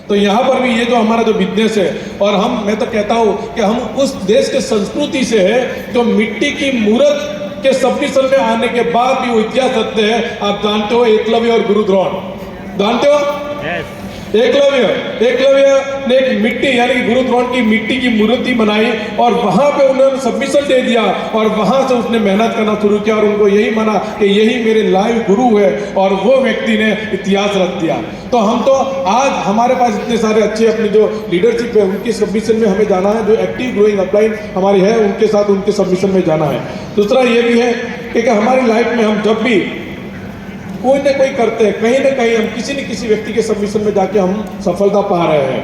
तो यहाँ पर भी ये जो हमारा जो बिजनेस है, और मैं तो कहता हूँ कि हम उस देश के संस्कृति से है जो मिट्टी की मूर्त के सबमिशन में आने के बाद भी वो इतिहास रखते हैं। आप जानते हो एकलव्य और गुरु द्रोण, जानते हो? एकलव्य ने एक मिट्टी यानी कि गुरु द्रोण की मिट्टी की मूर्ति बनाई और वहां पे उन्होंने सबमिशन दे दिया और वहां से उसने मेहनत करना शुरू किया और उनको यही माना कि यही मेरे लाइव गुरु है, और वो व्यक्ति ने इतिहास रख दिया। तो हम तो आज हमारे पास इतने सारे अच्छे अपनी जो लीडरशिप है उनकी सबमिशन में हमें जाना है, जो एक्टिव ग्रोइंग अपलाइन हमारी है उनके साथ उनके सबमिशन में जाना है। दूसरा ये भी है कि हमारी लाइफ में हम जब भी कोई ना कोई करते हैं, कहीं ना कहीं हम किसी न किसी व्यक्ति के सबमिशन में जाके हम सफलता पा रहे हैं।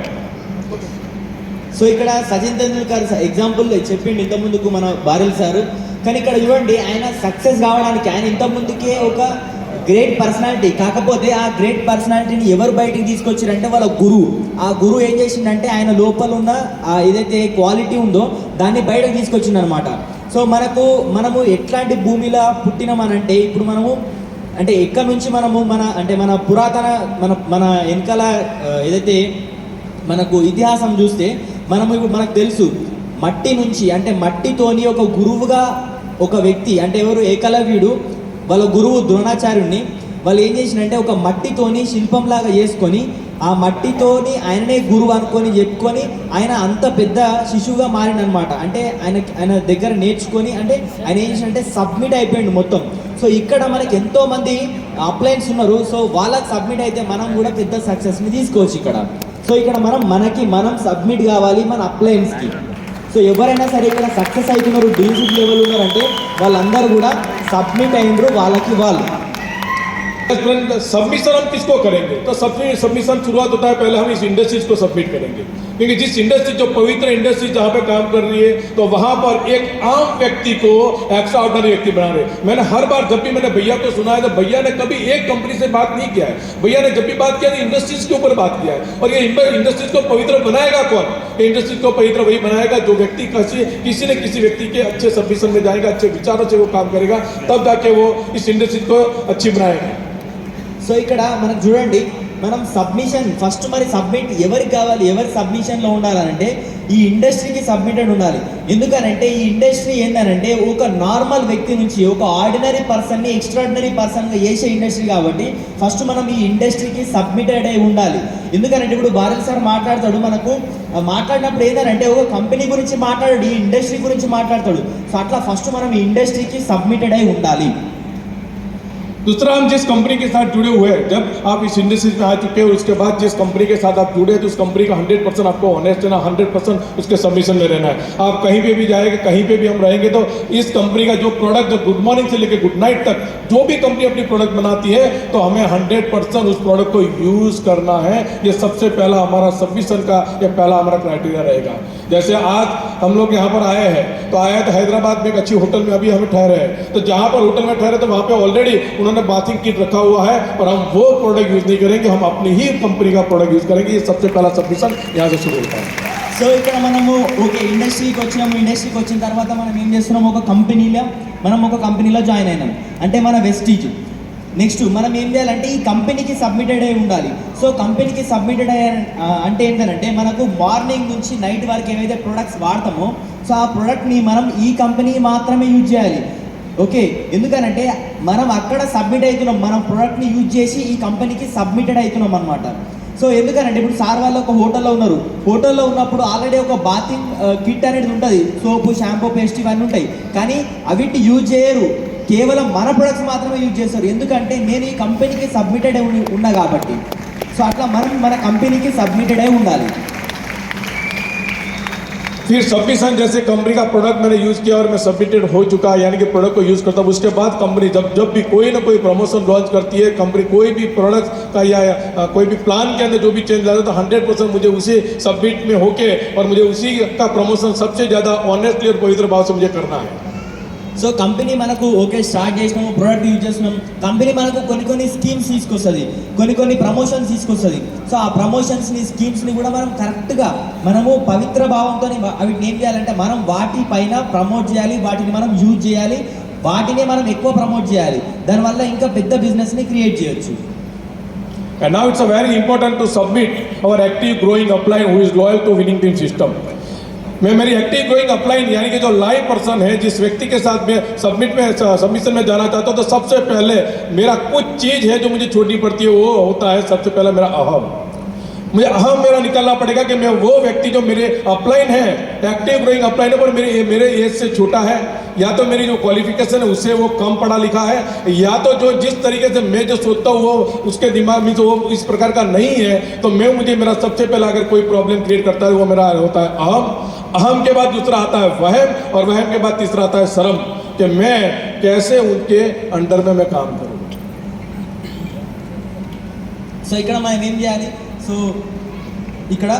సో ఇక్కడ సచిన్ తెండూల్కర్ ఎగ్జాంపుల్ చెప్పిండు ఇంత ముందుకు మన బారెల్ సార్, కానీ ఇక్కడ చూడండి ఆయన సక్సెస్ కావడానికి ఆయన ఇంత ముందుకే ఒక గ్రేట్ పర్సనాలిటీ, కాకపోతే ఆ గ్రేట్ పర్సనాలిటీని ఎవరు బయటికి తీసుకొచ్చారంటే వాళ్ళ గురువు. ఆ గురువు ఏం చేసిండంటే ఆయన లోపల ఉన్న ఏదైతే క్వాలిటీ ఉందో దాన్ని బయటకు తీసుకొచ్చిండు అనమాట. సో మనము ఎట్లాంటి భూమిలో పుట్టినామనంటే ఇప్పుడు మనము అంటే ఎక్కడి నుంచి మనము మన పురాతన మన వెనకాల ఏదైతే మనకు ఇతిహాసం చూస్తే మనకు తెలుసు మట్టి నుంచి, అంటే మట్టితోని ఒక గురువుగా ఒక వ్యక్తి అంటే ఎవరు ఏకలవ్యుడు వాళ్ళ గురువు ద్రోణాచార్యుడిని వాళ్ళు ఏం చేసినంటే ఒక మట్టితోని శిల్పంలాగా చేసుకొని ఆ మట్టితోని ఆయననే గురువు అనుకొని చెప్పుకొని ఆయన అంత పెద్ద శిశువుగా మారిననమాట. అంటే ఆయన దగ్గర నేర్చుకొని అంటే ఆయన ఏం చేసినంటే సబ్మిట్ అయిపోయింది మొత్తం. సో ఇక్కడ మనకి ఎంతో మంది అప్లైన్స్ ఉన్నారు, సో వాళ్ళకి సబ్మిట్ అయితే మనం కూడా పెద్ద సక్సెస్ని తీసుకోవచ్చు ఇక్కడ. సో ఇక్కడ మనం సబ్మిట్ కావాలి మన అప్లైన్స్కి. సో ఎవరైనా సరే ఇక్కడ సక్సెస్ అవుతున్నారు, డీలర్షిప్ లెవెల్ ఉన్నారంటే వాళ్ళందరూ కూడా సబ్మిట్ అయినరు వాళ్ళకి వాళ్ళు. सबमिशन हम किसको करेंगे? तो सबमिशन शुरुआत होता है पहले हम इस इंडस्ट्रीज को सबमिट करेंगे, क्योंकि जिस इंडस्ट्री जो पवित्र इंडस्ट्री जहाँ पे काम कर रही है तो वहाँ पर एक आम व्यक्ति को एक्स्ट्रा ऑर्डिनरी व्यक्ति बना रहे। मैंने हर बार जब भी मैंने भैया को सुना है तो भैया ने कभी एक कंपनी से बात नहीं किया है। भैया ने जब भी बात किया तो इंडस्ट्रीज के ऊपर बात किया है। और ये इंडस्ट्रीज को पवित्र बनाएगा कौन? इंडस्ट्रीज को पवित्र वही बनाएगा जो व्यक्ति किसी न किसी व्यक्ति के अच्छे सबमिशन में जाएगा, अच्छे विचारों से वो काम करेगा, तब जाके वो इस इंडस्ट्रीज को अच्छी बनाएगा। సో ఇక్కడ మనకు చూడండి మనం సబ్మిషన్ ఫస్ట్ మరి సబ్మిట్ ఎవరికి కావాలి, ఎవరి సబ్మిషన్లో ఉండాలంటే ఈ ఇండస్ట్రీకి సబ్మిటెడ్ ఉండాలి. ఎందుకనంటే ఈ ఇండస్ట్రీ ఏంటంటే ఒక నార్మల్ వ్యక్తి నుంచి ఒక ఆర్డినరీ పర్సన్ని ఎక్స్ట్రాడినరీ పర్సన్గా చేసే ఇండస్ట్రీ కాబట్టి ఫస్ట్ మనం ఈ ఇండస్ట్రీకి సబ్మిటెడ్ అయి ఉండాలి. ఎందుకనంటే ఇప్పుడు బారెల్ సార్ మాట్లాడతాడు, మాట్లాడినప్పుడు ఏంటంటే ఒక కంపెనీ గురించి మాట్లాడాడు, ఈ ఇండస్ట్రీ గురించి మాట్లాడతాడు. సో అట్లా ఫస్ట్ మనం ఈ ఇండస్ట్రీకి సబ్మిటెడ్ అయి ఉండాలి. दूसरा, हम जिस कंपनी के साथ जुड़े हुए हैं, जब आप इस इंडस्ट्री में आ चुके हो उसके बाद जिस कंपनी के साथ आप जुड़े तो उस कंपनी का 100% आपको ऑनेस्ट रहना, 100% उसके सबमिशन में रहना है. आप कहीं पे भी जाएंगे, कहीं पे भी हम रहेंगे तो इस कंपनी का जो प्रोडक्ट जो गुड मॉर्निंग से लेकर गुड नाइट तक जो भी कंपनी अपनी प्रोडक्ट बनाती है तो हमें 100% उस प्रोडक्ट को यूज़ करना है. ये सबसे पहला हमारा सबमिशन का ये पहला हमारा क्राइटेरिया रहेगा. जैसे आज हम लोग यहाँ पर आए हैं तो आए तो हैदराबाद में एक अच्छी होटल में अभी हमें ठहरे हैं, तो जहाँ पर होटल में ठहरे तो वहाँ पे ऑलरेडी उन्होंने बाथिंग किट रखा हुआ है और हम वो प्रोडक्ट यूज़ नहीं करेंगे, हम अपनी ही कंपनी का प्रोडक्ट यूज़ करेंगे. ये सबसे पहला सबमिशन यहाँ से शुरू होता है. సో ఇక్కడ మనము ఓకే ఇండస్ట్రీకి వచ్చిన తర్వాత మనం ఏం చేస్తున్నాం, ఒక కంపెనీలో జాయిన్ అయినాం అంటే మన వెస్టీజ్. నెక్స్ట్ మనం ఏం చేయాలంటే ఈ కంపెనీకి సబ్మిటెడ్ అయి ఉండాలి. సో కంపెనీకి సబ్మిటెడ్ అంటే ఏంటంటే మనకు మార్నింగ్ నుంచి నైట్ వరకు ఏవైతే ప్రొడక్ట్స్ వాడతామో సో ఆ ప్రోడక్ట్ని మనం ఈ కంపెనీ మాత్రమే యూజ్ చేయాలి. ఓకే, ఎందుకనంటే మనం అక్కడ సబ్మిట్ అవుతున్నాం, మనం ప్రోడక్ట్ని యూజ్ చేసి ఈ కంపెనీకి సబ్మిటెడ్ అవుతున్నాం అనమాట. సో ఎందుకనంటే ఇప్పుడు సార్ వాళ్ళు ఒక హోటల్లో ఉన్నారు, హోటల్లో ఉన్నప్పుడు ఆల్రెడీ ఒక బాతింగ్ కిట్ అనేది ఉంటుంది, సోపు, షాంపూ, పేస్ట్ ఇవన్నీ ఉంటాయి, కానీ అవిటి యూజ్ చేయరు, కేవలం మన ప్రొడక్ట్స్ మాత్రమే యూజ్ చేస్తారు. ఎందుకంటే నేను ఈ కంపెనీకి సబ్మిటెడ్ ఉన్నా కాబట్టి. సో అట్లా మనం మన కంపెనీకి సబ్మిటెడ్ అయి ఉండాలి. फिर सबमिशन जैसे कंपनी का प्रोडक्ट मैंने यूज़ किया और मैं सबमिटेड हो चुका यानी कि प्रोडक्ट को यूज़ करता हूँ. उसके बाद कंपनी जब भी कोई ना कोई प्रमोशन लॉन्च करती है, कंपनी कोई भी प्रोडक्ट का या कोई भी प्लान के अंदर जो भी चेंज लाता है तो 100% मुझे उसी सबमिट में होके और मुझे उसी का प्रमोशन सबसे ज़्यादा ऑनेस्टली और पवित्र भाव से मुझे करना है. సో కంపెనీ మనకు ఓకే స్టార్ట్ చేసినాము, ప్రోడక్ట్ యూజ్ చేస్తున్నాం, కంపెనీ మనకు కొన్ని స్కీమ్స్ తీసుకొస్తుంది, కొన్ని ప్రమోషన్స్ తీసుకొస్తుంది. సో ఆ ప్రమోషన్స్ని స్కీమ్స్ని కూడా మనం కరెక్ట్గా మనము పవిత్ర భావంతో అవిటిని ఏం చేయాలంటే మనం వాటి పైన ప్రమోట్ చేయాలి, వాటిని మనం యూజ్ చేయాలి, వాటినే మనం ఎక్కువ ప్రమోట్ చేయాలి. దానివల్ల ఇంకా పెద్ద బిజినెస్ని క్రియేట్ చేయొచ్చు. And now it's a very important to submit our active growing upline who is loyal to winning team system. मैं मेरी एक्टिव ग्रोइंग अपलाइन यानी कि जो लाइव पर्सन है, जिस व्यक्ति के साथ मैं सबमिशन में जाना चाहता हूँ, तो सबसे पहले मेरा कुछ चीज़ है जो मुझे छोड़नी पड़ती है, वो होता है सबसे पहले मेरा अहम। मुझे अहम मेरा निकालना पड़ेगा कि मैं वो व्यक्ति जो मेरे अपलाइन है, एक्टिव ग्रोइंग अपलाइन है, पर मेरे एज से छोटा है, या तो मेरी जो क्वालिफिकेशन है उससे वो कम पढ़ा लिखा है, या तो जो जिस तरीके से मैं जो सोचता हूँ वो उसके दिमाग में जो वो इस प्रकार का नहीं है, तो मुझे मेरा सबसे पहला अगर कोई प्रॉब्लम क्रिएट करता है वो मेरा होता है अहम। अहम के बाद दूसरा आता है वहम, और वहम के बाद तीसरा आता है शर्म, कि मैं कैसे उनके अंडर में मैं काम करूँ। సో ఇక్కడ మనం ఏం చేయాలి? సో ఇక్కడ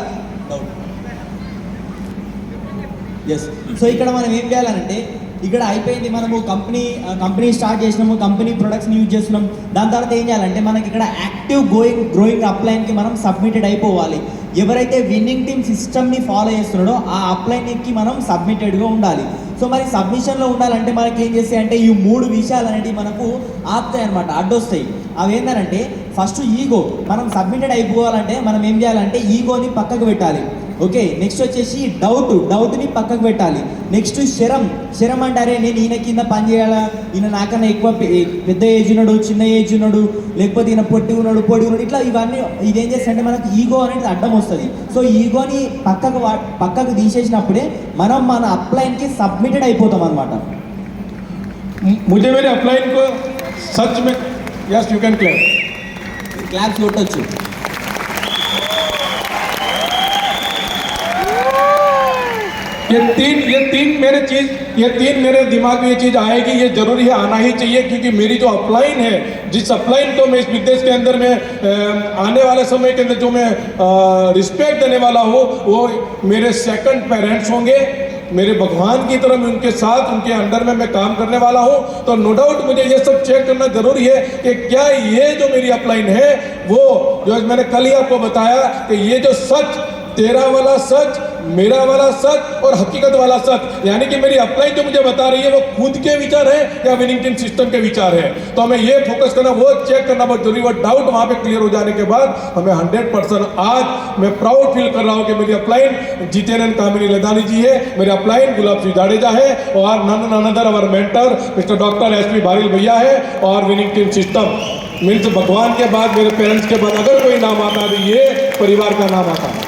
ఎస్, సో ఇక్కడ మనం ఏం చేయాలంటే ఇక్కడ అయిపోయింది, మనము కంపెనీ స్టార్ట్ చేసినాము, కంపెనీ ప్రొడక్ట్స్ని యూజ్ చేస్తున్నాం. దాని తర్వాత ఏం చేయాలంటే మనకి ఇక్కడ యాక్టివ్ గ్రోయింగ్ అప్లైన్కి మనం సబ్మిటెడ్ అయిపోవాలి. ఎవరైతే విన్నింగ్ టీమ్ సిస్టమ్ని ఫాలో చేస్తున్నాడో ఆ అప్లైన్కి మనం సబ్మిటెడ్గా ఉండాలి. సో మరి సబ్మిషన్లో ఉండాలంటే మనకి ఏం చేస్తాయి అంటే ఈ 3 విషయాలు అనేవి మనకు ఆపుతాయి అనమాట, అడ్డొస్తాయి. అవి ఏంటంటే ఫస్ట్ ఈగో. మనం సబ్మిటెడ్ అయిపోవాలంటే మనం ఏం చేయాలంటే ఈగోని పక్కకు పెట్టాలి. ఓకే, నెక్స్ట్ వచ్చేసి డౌట్ని పక్కకు పెట్టాలి. నెక్స్ట్ శరం అంటారే, నేను ఈయన కింద పని చేయాలా, ఈయన నాకన్నా ఎక్కువ పెద్ద ఏజ్ ఉన్నాడు, చిన్న ఏజ్ ఉన్నాడు, లేకపోతే ఈయన పొట్టి ఉన్నాడు, ఇట్లా ఇవన్నీ ఇదేం చేస్తాయంటే మనకి ఈగో అనేది అడ్డం వస్తుంది. సో ఈగోని పక్కకు తీసేసినప్పుడే మనం మన అప్లైన్కి సబ్మిటెడ్ అయిపోతాం అనమాట. मुझे मेरे अपलाइन को सच में यस यू कैन క్లాప్స్ కొట్టొచ్చు. ये तीन मेरे दिमाग में ये चीज़ आएगी, ये जरूरी है, आना ही चाहिए, क्योंकि मेरी जो अपलाइन है, जिस अपलाइन को मैं इस बिजनेस के अंदर में आने वाले समय के अंदर जो मैं रिस्पेक्ट देने वाला हूँ, वो मेरे सेकंड पेरेंट्स होंगे, मेरे भगवान की तरह मैं उनके साथ उनके अंडर में मैं काम करने वाला हूँ. तो नो डाउट मुझे ये सब चेक करना जरूरी है कि क्या ये जो मेरी अपलाइन है, वो जो मैंने कल ही आपको बताया कि ये जो सच, तेरा वाला सच, मेरा वाला सच और हकीकत वाला सच, यानी कि मेरी अपलाइन जो मुझे बता रही है वो खुद के विचार है या विनिंग टीम सिस्टम के विचार है. तो हमें ये फोकस करना, वो चेक करना बहुत जरूरी. वो डाउट वहाँ पे क्लियर हो जाने के बाद हमें 100% आज मैं प्राउड फील कर रहा हूँ कि मेरी अपलाइन जितेंद्र कामिनी लदानी जी है, मेरे अपलाइन गुलाब सिंह जाडेजा है, और नन अदर अवर mentor mister doctor SP Bharill भैया है, और विनिंग टीम सिस्टम मीन्स भगवान के बाद, मेरे पेरेंट्स के बाद अगर कोई नाम आता है तो ये परिवार का नाम आता है.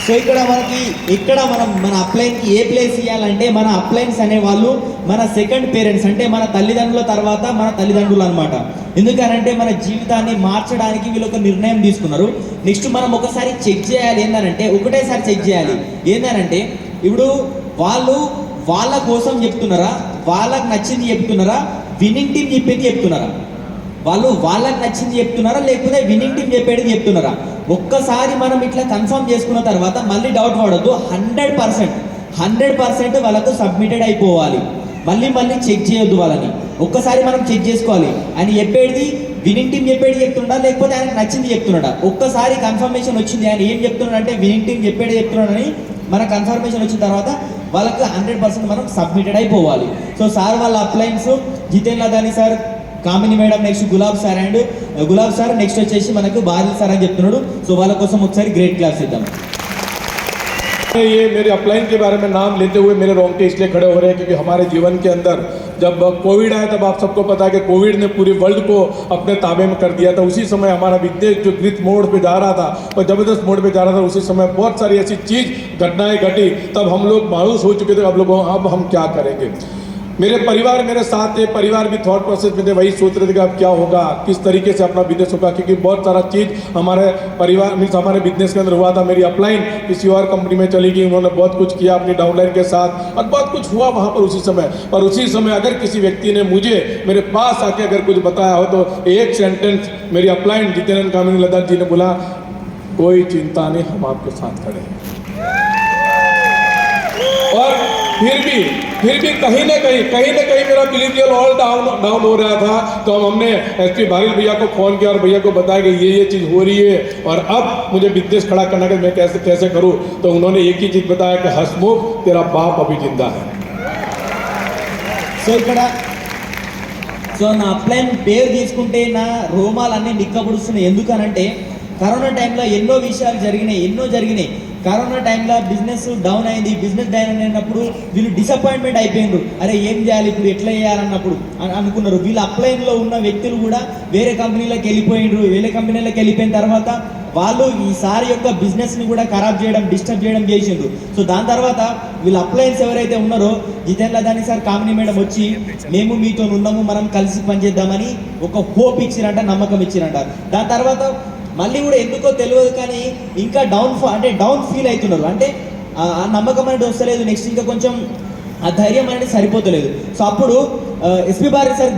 సో ఇక్కడ మనం మన అప్లైన్కి ఏ ప్లేస్ ఇవ్వాలంటే, మన అప్లైన్స్ అనేవాళ్ళు మన సెకండ్ పేరెంట్స్, అంటే మన తల్లిదండ్రుల తర్వాత మన తల్లిదండ్రులు అనమాట. ఎందుకనంటే మన జీవితాన్ని మార్చడానికి వీళ్ళు ఒక నిర్ణయం తీసుకున్నారు. నెక్స్ట్ మనం ఒకసారి చెక్ చేయాలి, ఏంటంటే ఒకటేసారి చెక్ చేయాలి. ఏంటంటే ఇప్పుడు వాళ్ళు వాళ్ళ కోసం చెప్తున్నారా, వాళ్ళకి నచ్చింది చెప్తున్నారా, విన్నింగ్ టీం చెప్పేది చెప్తున్నారా, వాళ్ళు వాళ్ళకి నచ్చింది చెప్తున్నారా, లేకపోతే విన్నింగ్ టీం చెప్పేది చెప్తున్నారా? ఒక్కసారి మనం ఇట్లా కన్ఫర్మ్ చేసుకున్న తర్వాత మళ్ళీ డౌట్ పడొద్దు. 100% వాళ్ళకు సబ్మిటెడ్ అయిపోవాలి. మళ్ళీ చెక్ చేయొద్దు వాళ్ళని. ఒక్కసారి మనం చెక్ చేసుకోవాలి, ఆయన చెప్పేది విన్నింగ్ టీం చెప్పేది చెప్తున్నాడా, లేకపోతే ఆయనకు నచ్చింది చెప్తున్నాడా. ఒక్కసారి కన్ఫర్మేషన్ వచ్చింది, ఆయన ఏం చెప్తున్నాడు అంటే విన్నింగ్ టీం చెప్పేది చెప్తున్నాడని మన కన్ఫర్మేషన్ వచ్చిన తర్వాత వాళ్ళకు 100% మనం సబ్మిటెడ్ అయిపోవాలి. సో సార్ వాళ్ళ అప్లైన్స్ జితేంద్ర లదాని sir, Kamini madam, next Gulab sir next వచ్చేసి మనకు బారిల్ సార్ అని చెప్తున్నాడు. సో వాళ్ళ కోసం ఒకసారి గ్రేట్ క్లాస్ ఇద్దాం. ये मेरे अपलाइन के बारे में नाम लेते हुए मेरे रोंगटे इसलिए खड़े हो रहे हैं क्योंकि हमारे जीवन के अंदर जब कोविड आया, तब आप सबको पता है कि कोविड ने पूरे वर्ल्ड को अपने ताबे में कर दिया था. उसी समय हमारा बिजनेस जो ग्रिथ मोड पे जा रहा था और जबरदस्त मोड पे जा रहा था, उसी समय बहुत सारी ऐसी घटनाएं घटी. तब हम लोग मायूस हो चुके थे. अब हम क्या करेंगे? मेरे परिवार मेरे साथ थे, परिवार भी थॉट प्रोसेस में थे, वही सोच रहे थे कि अब क्या होगा, किस तरीके से अपना बिजनेस होगा, क्योंकि बहुत सारा चीज़ हमारे परिवार मीन्स हमारे बिजनेस के अंदर हुआ था. मेरी अपलाइन किसी और कंपनी में चली गई, उन्होंने बहुत कुछ किया अपनी डाउनलाइन के साथ, और बहुत कुछ हुआ वहाँ पर उसी समय. अगर किसी व्यक्ति ने मुझे मेरे पास आके अगर कुछ बताया हो, तो एक सेंटेंस मेरी अपलाइन जितेंद्र कामिनी लदानी जी ने बोला, कोई चिंता नहीं, हम आपके साथ खड़े हैं. और फिर भी कहीं ना कहीं मेरा बिलीव ऑल डाउन हो रहा था. तो हमने SP भारिल भैया को फ़ोन किया और भैया को बताया कि ये चीज़ हो रही है और अब मुझे बिजनेस खड़ा करना है, मैं कैसे करूँ. तो उन्होंने एक ही चीज़ बताया कि हसमुख, तेरा बाप अभी जिंदा है. సో నా అప్లైన్ పేరు తీసుకుంటే నా రోమాలన్నీ నిక్కబడుస్తున్నాయి. ఎందుకనంటే కరోనా టైంలో ఎన్నో విషయాలు జరిగినాయి. కరోనా టైంలో బిజినెస్ డౌన్ అయింది. బిజినెస్ డౌన్ అయినప్పుడు వీళ్ళు డిసప్పాయింట్మెంట్ అయిపోయినారు. అరే ఏం చేయాలి ఇప్పుడు, ఎట్లా చేయాలన్నప్పుడు అనుకున్నారు. వీళ్ళు అప్లైన్లో ఉన్న వ్యక్తులు కూడా వేరే కంపెనీలోకి వెళ్ళిపోయిన తర్వాత వాళ్ళు ఈసారి యొక్క బిజినెస్ని కూడా ఖరాబ్ చేయడం, డిస్టర్బ్ చేయడం చేసిండ్రు. సో దాని తర్వాత వీళ్ళ అప్లయన్స్ ఎవరైతే ఉన్నారో జితేంద్ర దాని సార్, కామిని మేడం వచ్చి మేము మీతో ఉన్నాము, మనం కలిసి పనిచేద్దామని ఒక హోప్ ఇచ్చిరంట, నమ్మకం ఇచ్చిరంట. దాని తర్వాత మళ్ళీ కూడా ఎందుకో తెలియదు కానీ ఇంకా డౌన్ ఫీల్ అవుతున్నారు. అంటే ఆ నమ్మకం అనేది వస్తలేదు. నెక్స్ట్ ఇంకా కొంచెం ఆ ధైర్యం అనేది సరిపోతలేదు. సో అప్పుడు ఎస్పీ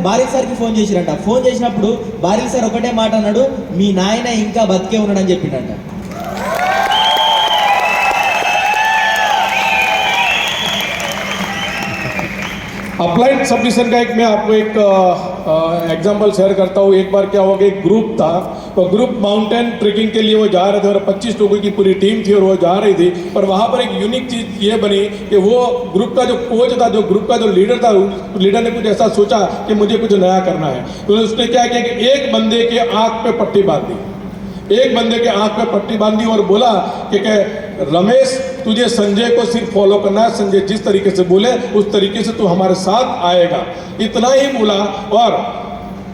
బారీ సార్కి ఫోన్ చేసిరంట. ఫోన్ చేసినప్పుడు బారీ సార్ ఒకటే మాట అన్నాడు, మీ నాయన ఇంకా బతికే ఉన్నాడని చెప్పిండంట. अप्लाइड सबमिशन का मैं आपको एक एग्जांपल शेयर करता हूँ. एक बार क्या हुआ कि एक ग्रुप था, तो ग्रुप माउंटेन ट्रेकिंग के लिए वो जा रहे थे और 25 लोगों की पूरी टीम थी और वो जा रही थी. पर वहाँ पर एक यूनिक चीज़ ये बनी कि वो ग्रुप का जो कोच था, जो ग्रुप का जो लीडर ने कुछ ऐसा सोचा कि मुझे कुछ नया करना है. तो उसने क्या किया कि एक बंदे के आँख पे पट्टी बांधी और बोला कि रमेश, तुझे संजय को सिर्फ फॉलो करना है. संजय जिस तरीके से बोले उस तरीके से तू हमारे साथ आएगा. इतना ही बोला और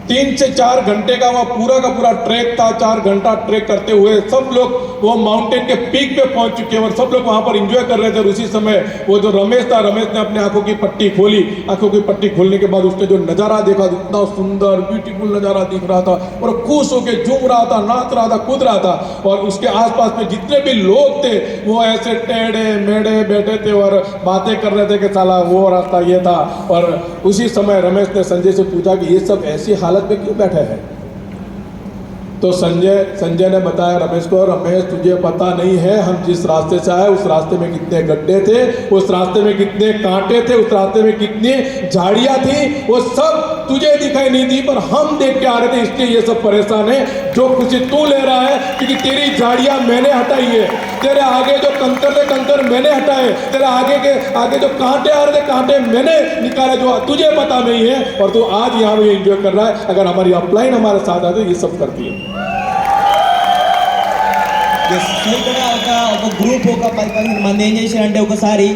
3 से 4 घंटे का वो पूरा का पूरा ट्रैक था. 4 घंटा ट्रैक करते हुए सब लोग वो माउंटेन के पीक पे पहुंच चुके हैं और सब लोग वहां पर एंजॉय कर रहे थे. और उसी समय वो जो रमेश था, रमेश ने अपने आंखों की पट्टी खोली. आंखों की पट्टी खोलने के बाद उसने जो नज़ारा देखा, इतना सुंदर ब्यूटीफुल नज़ारा दिख रहा था और खुश होकर झूम रहा था, नाच रहा था, कूद रहा था. और उसके आसपास में जितने भी लोग थे वो ऐसे टेढ़े मेढ़े बैठे थे और बातें कर रहे थे कि साला वो रास्ता ये था. और उसी समय रमेश ने संजय से पूछा कि ये सब ऐसी हालत में क्यों बैठे हैं. तो संजय ने बताया रमेश को, रमेश तुझे पता नहीं है हम जिस रास्ते से आए उस रास्ते में कितने गड्ढे थे, उस रास्ते में कितने कांटे थे, उस रास्ते में कितनी झाड़ियां थी, वो सब तुझे दिखाई नहीं दी पर हम देख के आ रहे थे, इसलिए ये सब परेशान है. जो खुशी तू ले रहा है क्योंकि तेरी झाड़ियां मैंने हटाई है, तेरे आगे जो कंकर थे कंकर मैंने हटाए, तेरे आगे जो कांटे आ रहे थे कांटे मैंने निकाले, जो तुझे पता नहीं है. और तू आज यहाँ पे एंजॉय कर रहा है. अगर हमारी अपलाइन हमारे साथ आते ये सब करती है. సో ఇక్కడ ఒక గ్రూప్ ఒక 10 మంది ఏం చేశారంటే ఒకసారి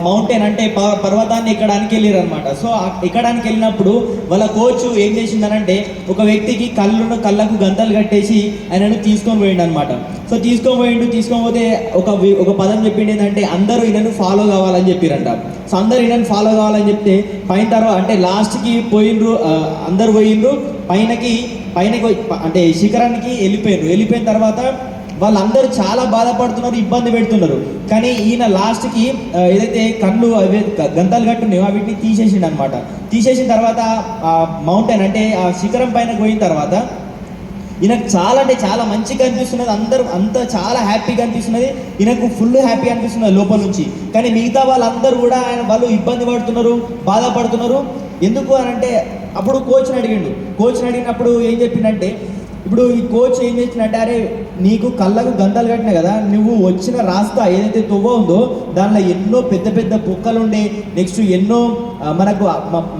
మౌంటైన్ అంటే పర్వతాన్ని ఎక్కడానికి వెళ్ళారు అనమాట. సో ఎక్కడానికి వెళ్ళినప్పుడు వాళ్ళ కోచ్ ఏం చేసిందనంటే ఒక వ్యక్తికి కళ్ళకు గంతలు కట్టేసి ఆయనను తీసుకొని పోయిండు అనమాట. సో తీసుకొని ఒక పదం చెప్పిండు ఏంటంటే అందరూ ఈయనను ఫాలో కావాలని చెప్పారంట. సో అందరూ ఈయనను ఫాలో కావాలని చెప్తే పైన తర్వాత అంటే లాస్ట్కి అందరు పోయిండ్రు పైనకి అంటే శిఖరానికి వెళ్ళిపోయిన తర్వాత వాళ్ళందరూ చాలా బాధపడుతున్నారు, ఇబ్బంది పెడుతున్నారు. కానీ ఈయన లాస్ట్కి ఏదైతే కళ్ళు అవి గంతలు కట్టున్నాయో వీటిని తీసేసిండు అనమాట. తీసేసిన తర్వాత ఆ మౌంటైన్ అంటే ఆ శిఖరం పైన పోయిన తర్వాత ఈయనకు చాలా అంటే చాలా మంచిగా అనిపిస్తున్నది. అంతా చాలా హ్యాపీగా అనిపిస్తున్నది. ఈయనకు ఫుల్ హ్యాపీ అనిపిస్తున్నది లోపల నుంచి. కానీ మిగతా వాళ్ళందరూ కూడా వాళ్ళు ఇబ్బంది పడుతున్నారు, బాధపడుతున్నారు. ఎందుకు అని అంటే అప్పుడు కోచ్ని అడిగినప్పుడు ఏం చెప్పిందంటే, ఇప్పుడు ఈ కోచ్ ఏం చేసిందంటే, అరే నీకు కళ్ళకు గంతలు కట్టినాయి కదా, నువ్వు వచ్చిన రాస్తా ఏదైతే తొవ్వ ఉందో దానిలో ఎన్నో పెద్ద పెద్ద పొక్కలు ఉండే, నెక్స్ట్ ఎన్నో మనకు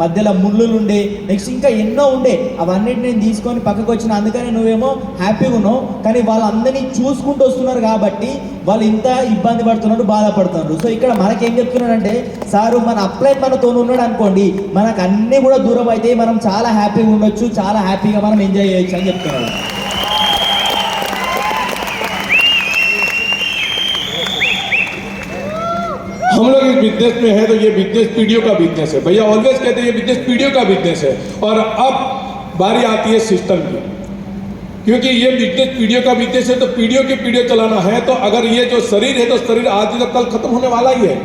మధ్యలో ముళ్ళులు ఉండే, నెక్స్ట్ ఇంకా ఎన్నో ఉండే. అవన్నిటిని నేను తీసుకొని పక్కకు వచ్చిన, అందుకని నువ్వేమో హ్యాపీగా ఉన్నావు. కానీ వాళ్ళందరినీ చూసుకుంటూ వస్తున్నారు కాబట్టి వాళ్ళు ఇంత ఇబ్బంది పడుతున్నారు, బాధపడుతున్నారు. సో ఇక్కడ మనకేం చెప్తున్నాడంటే, సారు మన అప్లై మనతో ఉన్నాడు అనుకోండి, మనకు అన్నీ కూడా దూరం అయితే మనం చాలా హ్యాపీగా ఉండొచ్చు, చాలా హ్యాపీగా మనం ఎంజాయ్ చేయొచ్చు అని చెప్తున్నాడు. हम लोग इस बिजनेस में है तो ये बिजनेस पीढ़ियों का बिजनेस है. भैया ऑलवेज कहते हैं ये बिजनेस पीढ़ियों का बिजनेस है. और अब बारी आती है सिस्टम की, क्योंकि ये बिजनेस पीढ़ियों का बिजनेस है तो पीढ़ियों की पीढ़ियों चलाना है. तो अगर ये जो शरीर है तो शरीर आज तो कल खत्म होने वाला ही है.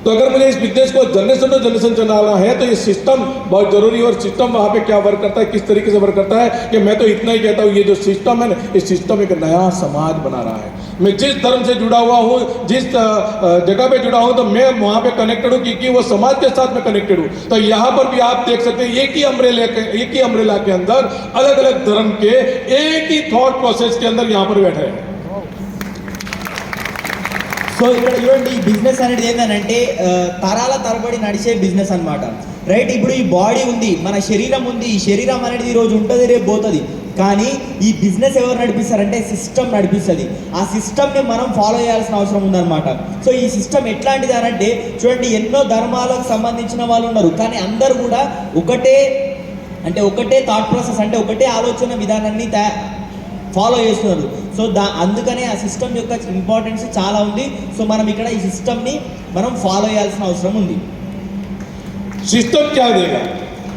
तो अगर मुझे इस बिजनेस को जनरेशन टू जनरेशन चलाना है तो ये सिस्टम बहुत जरूरी है. और सिस्टम वहाँ पे क्या वर्क करता है, किस तरीके से वर्क करता है, कि मैं तो इतना ही कहता हूँ, ये जो सिस्टम है ना, ये सिस्टम एक नया समाज बना रहा है. मैं जिस धर्म से जुड़ा हुआ हूँ, जिस जगह पे जुड़ा हूँ, तो मैं वहाँ पे कनेक्टेड हूँ क्योंकि वो समाज के साथ में कनेक्टेड हूँ. तो यहाँ पर भी आप देख सकते हैं एक ही अम्ब्रेला के अंदर अलग अलग धर्म के एक ही थॉट प्रोसेस के अंदर यहाँ पर बैठे हैं. సో ఇక్కడ చూడండి, ఈ బిజినెస్ అనేది ఏంటంటే తరాల తరబడి నడిచే బిజినెస్ అనమాట. రైట్. ఇప్పుడు ఈ బాడీ ఉంది, మన శరీరం ఉంది, ఈ శరీరం అనేది ఈ రోజు ఉంటుంది, రేపు పోతుంది. కానీ ఈ బిజినెస్ ఎవరు నడిపిస్తారంటే సిస్టమ్ నడిపిస్తుంది. ఆ సిస్టమ్ని మనం ఫాలో చేయాల్సిన అవసరం ఉందన్నమాట. సో ఈ సిస్టమ్ ఎట్లాంటిది అంటే చూడండి, ఎన్నో ధర్మాలకు సంబంధించిన వాళ్ళు ఉన్నారు, కానీ అందరూ కూడా ఒకటే థాట్ ప్రాసెస్, అంటే ఒకటే ఆలోచన విధానాన్ని ఫాలో చేస్తున్నారు. సో అందుకనే ఆ సిస్టమ్ యొక్క ఇంపార్టెన్స్ చాలా ఉంది. సో మనం ఇక్కడ ఈ సిస్టమ్ని మనం ఫాలో చేయాల్సిన అవసరం ఉంది. सिस्टम क्या देगा?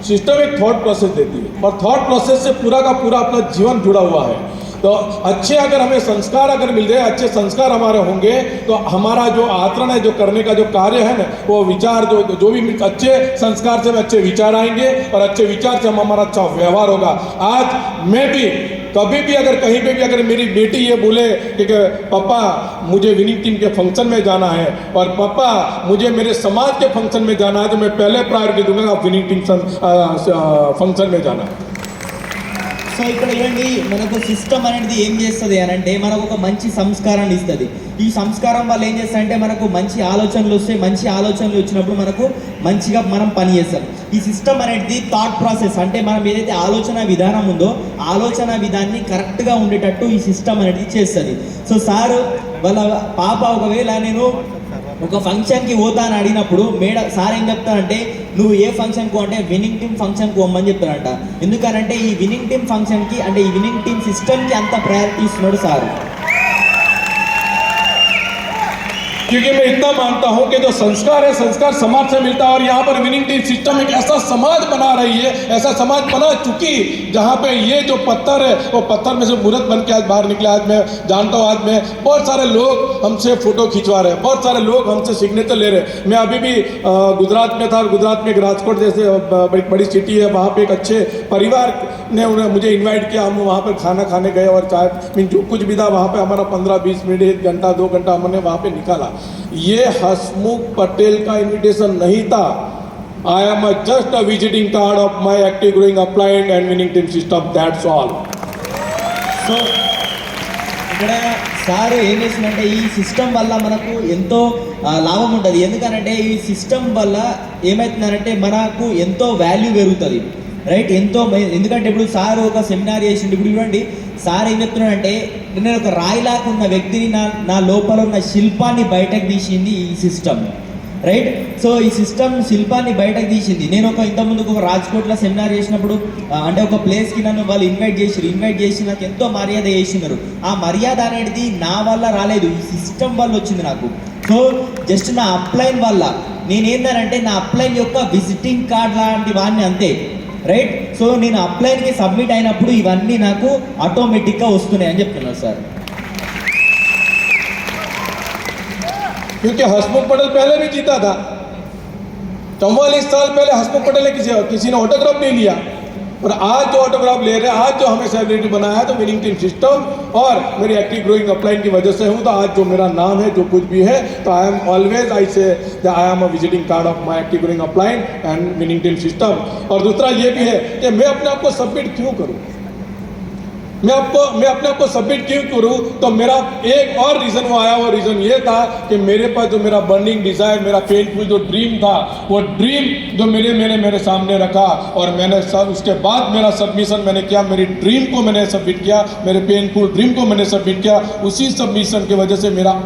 सिस्टम एक थॉट प्रोसेस देती है और थॉट प्रोसेस से पूरा का पूरा अपना जीवन जुड़ा हुआ है. तो अच्छे अगर हमें संस्कार अगर मिल जाए, अच्छे संस्कार हमारे होंगे, तो हमारा जो आचरण है, जो करने का जो कार्य है ना, वो विचार जो भी अच्छे संस्कार से अच्छे विचार आएंगे और अच्छे विचार से हमारा अच्छा व्यवहार होगा. आज मैं भी कभी भी अगर कहीं पे भी अगर मेरी बेटी ये बोले कि पापा मुझे विनिंग टीम के फंक्शन में जाना है और पापा मुझे मेरे समाज के फंक्शन में जाना है, तो मैं पहले प्रायोरिटी दूंगा आप विनिंग टीम फंक्शन में जाना. సో ఇక్కడ చూడండి, మనకు సిస్టమ్ అనేది ఏం చేస్తుంది అని అంటే మనకు ఒక మంచి సంస్కారాన్ని ఇస్తుంది. ఈ సంస్కారం వల్ల ఏం చేస్తారంటే మనకు మంచి ఆలోచనలు వస్తాయి. మంచి ఆలోచనలు వచ్చినప్పుడు మనకు మంచిగా మనం పని చేస్తాం. ఈ సిస్టమ్ అనేది థాట్ ప్రాసెస్, అంటే మనం ఏదైతే ఆలోచన విధానం ఉందో ఆలోచన విధాన్ని కరెక్ట్గా ఉండేటట్టు ఈ సిస్టమ్ అనేది చేస్తుంది. సో సారు వాళ్ళ పాప ఒకవేళ నేను ఒక ఫంక్షన్కి పోతాను అడిగినప్పుడు సార్ ఏం చెప్తానంటే, నువ్వు ఏ ఫంక్షన్కు అంటే విన్నింగ్ టీమ్ ఫంక్షన్కి పోమని చెప్తారంట. ఎందుకనంటే ఈ విన్నింగ్ టీమ్ ఫంక్షన్కి, అంటే ఈ విన్నింగ్ టీమ్ సిస్టమ్కి అంత ప్రయారిటీ ఇస్తున్నాడు సార్. क्योंकि मैं इतना मानता हूं कि जो संस्कार है, संस्कार समाज से मिलता है और यहाँ पर विनिंग टीम सिस्टम एक ऐसा समाज बना रही है, ऐसा समाज बना चुकी, जहाँ पे ये जो पत्थर है वो पत्थर में से मूर्त बन के आज बाहर निकले. आज मैं जानता हूँ, आज मैं बहुत सारे लोग हमसे फोटो खिंचवा रहे हैं, बहुत सारे लोग हमसे सिग्नेचर ले रहे हैं. मैं अभी भी गुजरात में था और गुजरात में एक राजकोट जैसे बड़ी सिटी है, वहाँ पे एक अच्छे परिवार ने मुझे इन्वाइट किया. हम वहाँ पर खाना खाने गए और चाय जो कुछ भी था वहाँ पर हमारा 15-20 मिनट, 1 घंटा 2 घंटा हमने वहाँ पर निकाला. ये हसमुख पटेल का इन्विटेशन नहीं था. I am just a visiting card of my active growing applied and winning team system. That's all. So ఇక్కడ సార్ ఏం చేసిందంటే ఈ సిస్టమ్ వల్ల మనకు ఎంతో లాభం ఉంటుంది. ఎందుకనంటే ఈ సిస్టమ్ వల్ల ఏమవుతుందంటే మనకు ఎంతో వాల్యూ పెరుగుతుంది, రైట్. ఎందుకంటే ఇప్పుడు సార్ ఒక సెమినార్ చేసిండు. ఇప్పుడు చూడండి, సార్ ఏం చెప్తున్నాడంటే, నేను ఒక రాయిలాగా ఉన్న వ్యక్తిని నా లోపల ఉన్న శిల్పాన్ని బయటకు తీసింది ఈ సిస్టమ్, రైట్. సో ఈ సిస్టమ్ శిల్పాన్ని బయటకు తీసింది. నేను ఇంతకుముందుకు ఒక రాజ్కోట్లో సెమినార్ చేసినప్పుడు, అంటే ఒక ప్లేస్కి నన్ను వాళ్ళు ఇన్వైట్ చేసి నాకు ఎంతో మర్యాద చేసినారు. ఆ మర్యాద అనేది నా వల్ల రాలేదు, ఈ సిస్టమ్ వల్ల వచ్చింది నాకు. సో జస్ట్ నా అప్లైన్ వల్ల నేనేందనంటే నా అప్లైన్ యొక్క విజిటింగ్ కార్డ్ లాంటి వాడిని, అంతే, రైట్. సో నేను అప్లైన్కి సబ్మిట్ అయినప్పుడు ఇవన్నీ నాకు ఆటోమేటిక్గా వస్తున్నాయి అని చెప్తున్నారు సార్. क्योंकि हसमुख पटेल पहले भी जीता था. 44 साल पहले हसमुख पटेल ने किसी ने ऑटोग्राफ नहीं लिया, और आज जो ऑटोग्राफ ले रहे हैं, आज जो हमें सेलिब्रिटी बनाया है, तो विनिंग टीम सिस्टम और मेरी एक्टिव ग्रोइंग अपलाइन की वजह से हूँ. तो आज जो मेरा नाम है, जो कुछ भी है, तो आई एम ऑलवेज आई से I am a visiting card of my active growing upline and winning team system. और दूसरा ये भी है कि मैं अपने आप को सबमिट क्यों करूँ, मैं अपने आप को सबमिट क्यों करूं. तो मेरा एक और रीज़न वो आया, वो रीज़न ये था कि मेरे पास जो मेरा बर्निंग डिज़ायर, मेरा पेनफुल जो ड्रीम था, वो ड्रीम जो मेरे सामने रखा, और मैंने उसके बाद मेरा सबमिशन मैंने किया, मेरी ड्रीम को मैंने सबमिट किया, मेरे पेनफुल ड्रीम को मैंने सबमिट किया. उसी सबमिशन की वजह से मेरा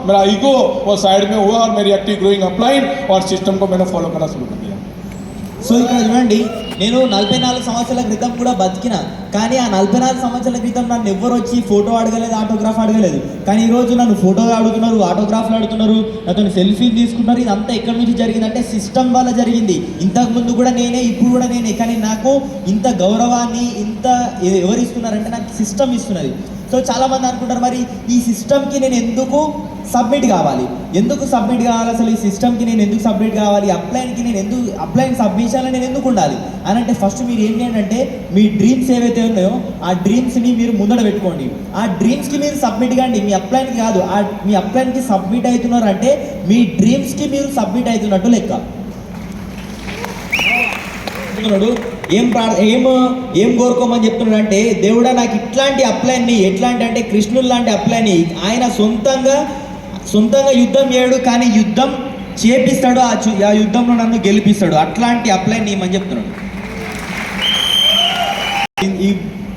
मेरा ईगो वो साइड में हुआ और मेरी एक्टिव ग्रोइंग अपलाइन और सिस्टम को मैंने फॉलो करना शुरू कर दिया. సో ఇక్కడ చూడండి, నేను 44 సంవత్సరాల క్రితం కూడా బతికిన, కానీ ఆ 44 సంవత్సరాల క్రితం నన్ను ఎవ్వరు వచ్చి ఫోటో అడగలేదు, ఆటోగ్రాఫ్ అడగలేదు. కానీ ఈరోజు నన్ను ఫోటో అడుగుతున్నారు, ఆటోగ్రాఫ్లు అడుగుతున్నారు, నాతో సెల్ఫీలు తీసుకుంటున్నారు. ఇదంతా ఎక్కడి నుంచి జరిగిందంటే సిస్టమ్ వల్ల జరిగింది. ఇంతకుముందు కూడా నేనే, ఇప్పుడు కూడా నేనే. కానీ నాకు ఇంత గౌరవాన్ని ఎవరు ఇస్తున్నారంటే నాకు సిస్టమ్ ఇస్తున్నది. సో చాలామంది అనుకుంటారు, మరి ఈ సిస్టమ్కి నేను ఎందుకు సబ్మిట్ కావాలి, అసలు ఈ సిస్టమ్కి నేను ఎందుకు సబ్మిట్ కావాలి, అప్లైన్ సబ్మిషన్లో నేను ఎందుకు ఉండాలి అని అంటే, ఫస్ట్ మీరు ఏం చేయండి, మీ డ్రీమ్స్ ఏవైతే ఉన్నాయో ఆ డ్రీమ్స్ని మీరు ముందర పెట్టుకోండి. ఆ డ్రీమ్స్కి మీరు సబ్మిట్ కాండి, మీ అప్లైన్కి కాదు. మీ అప్లైన్కి సబ్మిట్ అవుతున్నారు అంటే మీ డ్రీమ్స్కి మీరు సబ్మిట్ అవుతున్నట్టు లెక్క. ఏం కోరుకోమని చెప్తున్నాడు అంటే, దేవుడా నాకు ఇట్లాంటి అప్లైన్ని, ఎట్లాంటి అంటే కృష్ణుడు లాంటి అప్లైన్ని. ఆయన సొంతంగా యుద్ధం చేయడు, కానీ యుద్ధం చేపిస్తాడు, ఆ యుద్ధంలో నన్ను గెలిపిస్తాడు. అట్లాంటి అప్లైన్ నేమని చెప్తున్నాడు. ఈ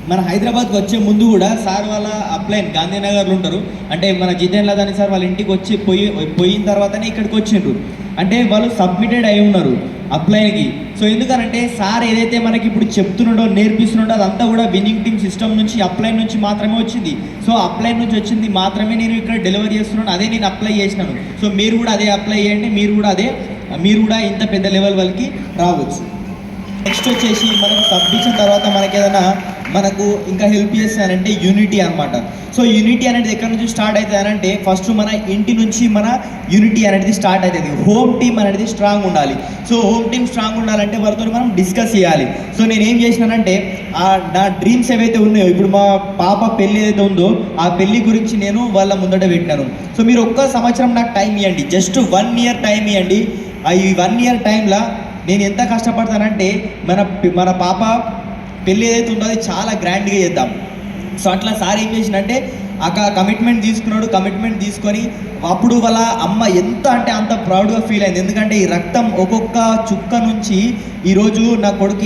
మన హైదరాబాద్కి వచ్చే ముందు కూడా సార్ వాళ్ళ అప్లైన్ గాంధీనగర్లో ఉంటారు. అంటే మన జితేన్ లదాని సార్ వాళ్ళ ఇంటికి వచ్చి పోయిన తర్వాతనే ఇక్కడికి వచ్చిండ్రు. అంటే వాళ్ళు సబ్మిటెడ్ అయి ఉన్నారు అప్లైన్కి. సో ఎందుకనంటే సార్ ఏదైతే మనకి ఇప్పుడు చెప్తున్నాడో నేర్పిస్తున్నాడో అదంతా కూడా విన్నింగ్ టీమ్ సిస్టమ్ నుంచి అప్లైన్ నుంచి మాత్రమే వచ్చింది. సో అప్లైన్ నుంచి వచ్చింది మాత్రమే నేను ఇక్కడ డెలివరీ చేస్తున్నాను, అదే నేను అప్లై చేసినాను. సో మీరు కూడా అదే అప్లై చేయండి, మీరు కూడా ఇంత పెద్ద లెవెల్ వరకు రావచ్చు. నెక్స్ట్ వచ్చేసి మనకు సబ్మిషన్ తర్వాత మనకు ఇంకా హెల్ప్ చేస్తానంటే యూనిటీ అనమాట. సో యూనిటీ అనేది ఎక్కడి నుంచి స్టార్ట్ అవుతుంది అంటే ఫస్ట్ మన ఇంటి నుంచి మన యూనిటీ అనేది స్టార్ట్ అవుతుంది. హోమ్ టీమ్ అనేది స్ట్రాంగ్ ఉండాలి. సో హోమ్ టీమ్ స్ట్రాంగ్ ఉండాలంటే వారితో మనం డిస్కస్ చేయాలి. సో నేను ఏం చేసినానంటే నా డ్రీమ్స్ ఏవైతే ఉన్నాయో, ఇప్పుడు మా పాప పెళ్ళి ఏదైతే ఉందో ఆ పెళ్ళి గురించి నేను వాళ్ళ ముందట పెట్టినాను. సో మీరు ఒక్క సంవత్సరం నాకు టైం ఇవ్వండి, జస్ట్ 1 year టైం ఇవ్వండి. ఈ 1 year టైంలో నేను ఎంత కష్టపడతానంటే మన పాప పెళ్ళి ఏదైతే ఉందో అది చాలా గ్రాండ్గా చేద్దాం. సో అట్లా సార్ ఏం చేసినంటే కమిట్మెంట్ తీసుకున్నాడు. కమిట్మెంట్ తీసుకొని అప్పుడు వాళ్ళ అమ్మ ఎంత అంటే అంత ప్రౌడ్గా ఫీల్ అయింది. ఎందుకంటే ఈ రక్తం ఒక్కొక్క చుక్క నుంచి ఈరోజు నా కొడుకు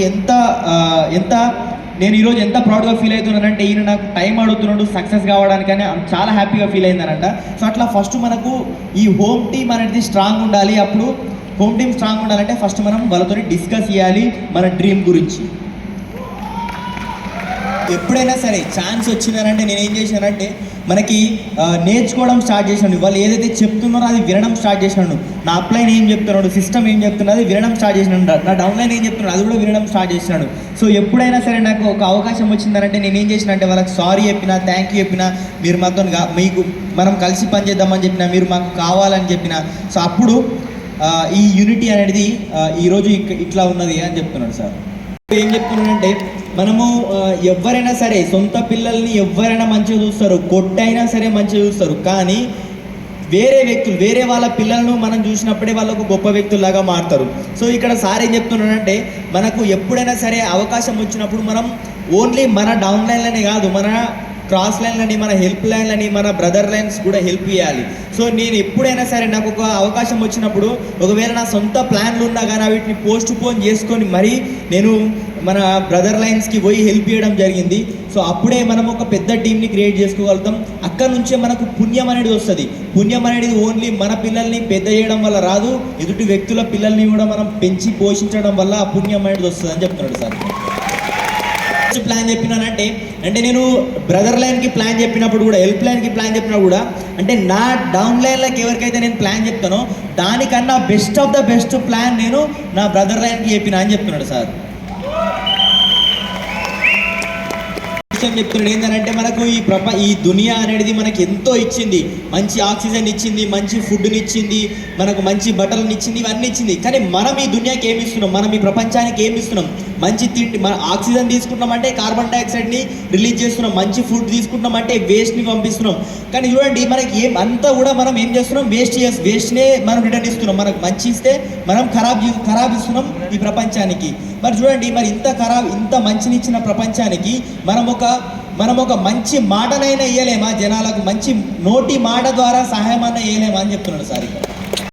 నేను ఈరోజు ఎంత ప్రౌడ్గా ఫీల్ అవుతున్నానంటే ఈయన నాకు టైం అడుగుతున్నాడు సక్సెస్ కావడానికని చాలా హ్యాపీగా ఫీల్ అయిందనంట. సో అట్లా ఫస్ట్ మనకు ఈ హోమ్ టీమ్ అనేది స్ట్రాంగ్ ఉండాలి. అప్పుడు హోమ్ టీమ్ స్ట్రాంగ్ ఉండాలంటే ఫస్ట్ మనం వాళ్ళతో డిస్కస్ చేయాలి మన డ్రీమ్ గురించి. ఎప్పుడైనా సరే ఛాన్స్ వచ్చిందనంటే నేను ఏం చేశానంటే మనకి నేర్చుకోవడం స్టార్ట్ చేశాను. వాళ్ళు ఏదైతే చెప్తున్నారో అది వినడం స్టార్ట్ చేసినాను. నా అప్లైన్ ఏం చెప్తున్నాడు, సిస్టమ్ ఏం చెప్తున్నది అది వినడం స్టార్ట్ చేసినాను. నా డౌన్లైన్ ఏం చెప్తున్నాడు అది కూడా వినడం స్టార్ట్ చేసినాడు. సో ఎప్పుడైనా సరే నాకు ఒక అవకాశం వచ్చిందనంటే నేను ఏం చేసిన అంటే వాళ్ళకి సారీ చెప్పిన, థ్యాంక్ యూ చెప్పిన, మీరు మాతో మనం కలిసి పనిచేద్దామని చెప్పిన, మీరు మాకు కావాలని చెప్పిన. సో అప్పుడు ఈ యూనిటీ అనేది ఈరోజు ఇట్లా ఉన్నది అని చెప్తున్నాడు సార్. ఏం చెప్తున్నానంటే మనము ఎవరైనా సరే సొంత పిల్లల్ని ఎవరైనా మంచిగా చూస్తారు, కొట్టైనా సరే మంచిగా చూస్తారు. కానీ వేరే వాళ్ళ పిల్లలను మనం చూసినప్పుడే వాళ్ళకు గొప్ప వ్యక్తుల్లాగా మారుతారు. సో ఇక్కడ సార్ ఏం చెప్తున్నాడంటే మనకు ఎప్పుడైనా సరే అవకాశం వచ్చినప్పుడు మనం ఓన్లీ మన డౌన్ లైన్లనే కాదు, మన క్రాస్ లైన్లని, మన హెల్ప్ లైన్లని, మన బ్రదర్ లైన్స్ కూడా హెల్ప్ చేయాలి. సో నేను ఎప్పుడైనా సరే నాకు ఒక అవకాశం వచ్చినప్పుడు ఒకవేళ నా సొంత ప్లాన్లు ఉన్నా కానీ వీటిని పోస్ట్ పోన్ చేసుకొని మరీ నేను మన బ్రదర్ లైన్స్కి పోయి హెల్ప్ చేయడం జరిగింది. సో అప్పుడే మనం ఒక పెద్ద టీంని క్రియేట్ చేసుకోగలుగుతాం. అక్కడ నుంచే మనకు పుణ్యం అనేది వస్తుంది. పుణ్యం అనేది ఓన్లీ మన పిల్లల్ని పెద్ద చేయడం వల్ల రాదు, ఎదుటి వ్యక్తుల పిల్లల్ని కూడా మనం పెంచి పోషించడం వల్ల ఆ పుణ్యం అనేది వస్తుంది అని చెప్తున్నాడు సార్. ప్లాన్ చెప్పినానంటే నేను బ్రదర్ లైన్కి ప్లాన్ చెప్పినప్పుడు కూడా, హెల్ప్ లైన్కి ప్లాన్ చెప్పినప్పుడు కూడా అంటే నా డౌన్ లైన్లకు ఎవరికైతే నేను ప్లాన్ చెప్తానో దానికన్నా best of the best plan నేను నా బ్రదర్ లైన్కి చెప్పినా అని చెప్తున్నాడు సార్. చెప్తున్నాడు ఏంటంటే మనకు ఈ దునియా అనేది మనకి ఎంతో ఇచ్చింది. మంచి ఆక్సిజన్ ఇచ్చింది, మంచి ఫుడ్ని ఇచ్చింది, మనకు మంచి బట్టలను ఇచ్చింది, ఇవన్నీ ఇచ్చింది. కానీ మనం ఈ దునియాకి ఏమి ఇస్తున్నాం, మనం ఈ ప్రపంచానికి ఏమి ఇస్తున్నాం? మంచి తిండి, మన ఆక్సిజన్ తీసుకుంటున్నామంటే కార్బన్ డైఆక్సైడ్ని రిలీజ్ చేస్తున్నాం, మంచి ఫుడ్ తీసుకుంటున్నామంటే వేస్ట్ని పంపిస్తున్నాం. కానీ చూడండి మనకి అంతా కూడా మనం ఏం చేస్తున్నాం, వేస్ట్నే మనం రిటర్న్ ఇస్తున్నాం. మనకు మంచి ఇస్తే మనం ఖరాబ్ ఇస్తున్నాం ఈ ప్రపంచానికి. మరి చూడండి ఇంత మంచిని ఇచ్చిన ప్రపంచానికి మనం ఒక మంచి మాటనైనా ఇయ్యలేమా? జనాలకు మంచి నోటి మాట ద్వారా సహాయం అన్న ఇయ్యలేమా అని చెప్తున్నాడు సార్ ఇక్కడ.